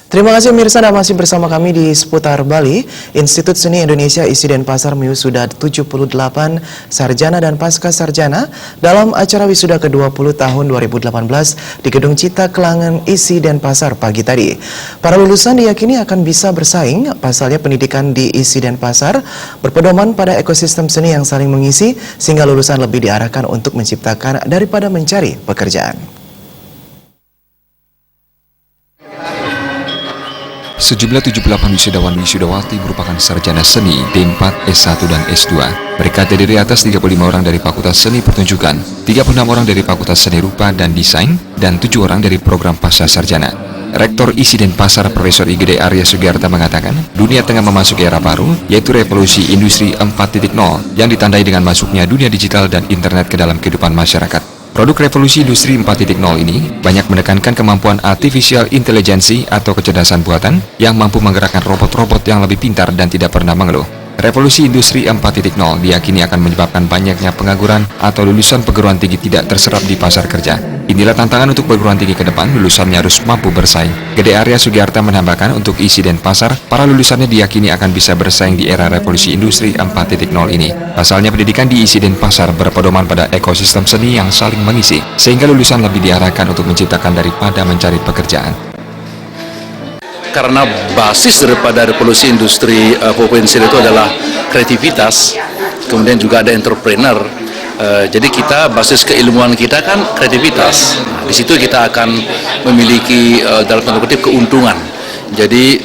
Terima kasih Mirsa, Anda masih bersama kami di Seputar Bali. Institut Seni Indonesia ISI Denpasar mewisuda 78 sarjana dan pasca sarjana dalam acara wisuda ke-20 tahun 2018 di Gedung Cita Kelangan ISI Denpasar pagi tadi. Para lulusan diyakini akan bisa bersaing, pasalnya pendidikan di ISI Denpasar berpedoman pada ekosistem seni yang saling mengisi sehingga lulusan lebih diarahkan untuk menciptakan daripada mencari pekerjaan. Sejumlah 78 wisudawan wisudawati merupakan sarjana seni D4, S1, dan S2. Mereka terdiri atas 35 orang dari Fakultas Seni Pertunjukan, 36 orang dari Fakultas Seni Rupa dan Desain, dan 7 orang dari program Pasca Sarjana. Rektor ISI Denpasar Profesor IGD Arya Sugiarta mengatakan, dunia tengah memasuki era baru, yaitu revolusi industri 4.0 yang ditandai dengan masuknya dunia digital dan internet ke dalam kehidupan masyarakat. Produk revolusi industri 4.0 ini banyak menekankan kemampuan artificial intelligence atau kecerdasan buatan yang mampu menggerakkan robot-robot yang lebih pintar dan tidak pernah mengeluh. Revolusi industri 4.0 diyakini akan menyebabkan banyaknya pengangguran atau lulusan perguruan tinggi tidak terserap di pasar kerja. Inilah tantangan untuk perguruan tinggi ke depan, lulusannya harus mampu bersaing. Gede Arya Sugiarta menambahkan untuk ISI Denpasar, para lulusannya diyakini akan bisa bersaing di era revolusi industri 4.0 ini. Pasalnya pendidikan di ISI Denpasar berpedoman pada ekosistem seni yang saling mengisi, sehingga lulusan lebih diarahkan untuk menciptakan daripada mencari pekerjaan. Karena basis daripada revolusi industri 4.0 itu adalah kreativitas, kemudian juga ada entrepreneur. Jadi kita basis keilmuan kita kan kreativitas. Di situ kita akan memiliki dalam tanda kutip keuntungan. Jadi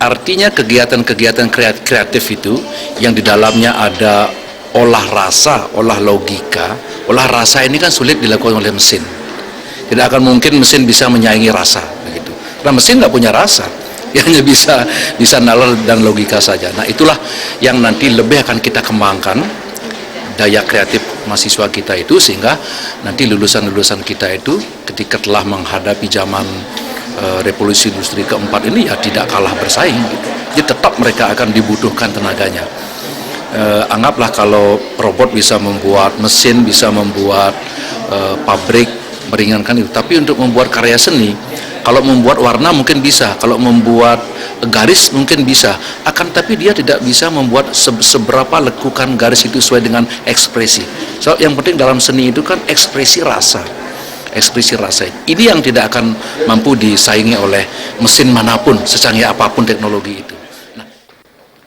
artinya kegiatan-kegiatan kreatif itu yang di dalamnya ada olah rasa, olah logika. Olah rasa ini kan sulit dilakukan oleh mesin. Tidak akan mungkin mesin bisa menyaingi rasa. Begitu. Karena mesin nggak punya rasa. Dia hanya bisa nalar dan logika saja. Nah itulah yang nanti lebih akan kita kembangkan daya kreatif mahasiswa kita itu, sehingga nanti lulusan-lulusan kita itu ketika telah menghadapi zaman revolusi industri keempat ini ya tidak kalah bersaing gitu. Jadi tetap mereka akan dibutuhkan tenaganya. Anggaplah kalau robot bisa membuat, mesin bisa membuat pabrik, meringankan itu, tapi untuk membuat karya seni, kalau membuat warna mungkin bisa, kalau membuat garis mungkin bisa, tapi dia tidak bisa membuat seberapa lekukan garis itu sesuai dengan ekspresi. So, yang penting dalam seni itu kan ekspresi rasa. Ekspresi rasa ini yang tidak akan mampu disaingi oleh mesin manapun, secanggih apapun teknologi itu.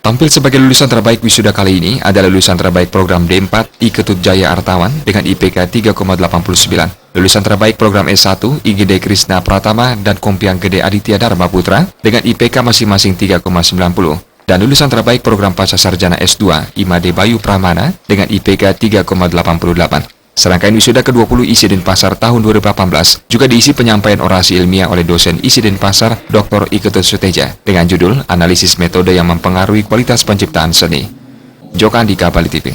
Tampil sebagai lulusan terbaik wisuda kali ini adalah lulusan terbaik program D4 I Ketut Jaya Artawan dengan IPK 3,89. Lulusan terbaik program S1 IGD Krishna Pratama dan Kompiang Gede Aditya Dharma Putra dengan IPK masing-masing 3,90. Dan lulusan terbaik program Pasca Sarjana S2 Imade Bayu Pramana dengan IPK 3,88. Serangkaian wisuda ke-20 ISI Denpasar tahun 2018 juga diisi penyampaian orasi ilmiah oleh dosen ISI Denpasar Dr. Iketut Suteja dengan judul Analisis Metode yang Mempengaruhi Kualitas Penciptaan Seni. Joko Andika, Bali TV.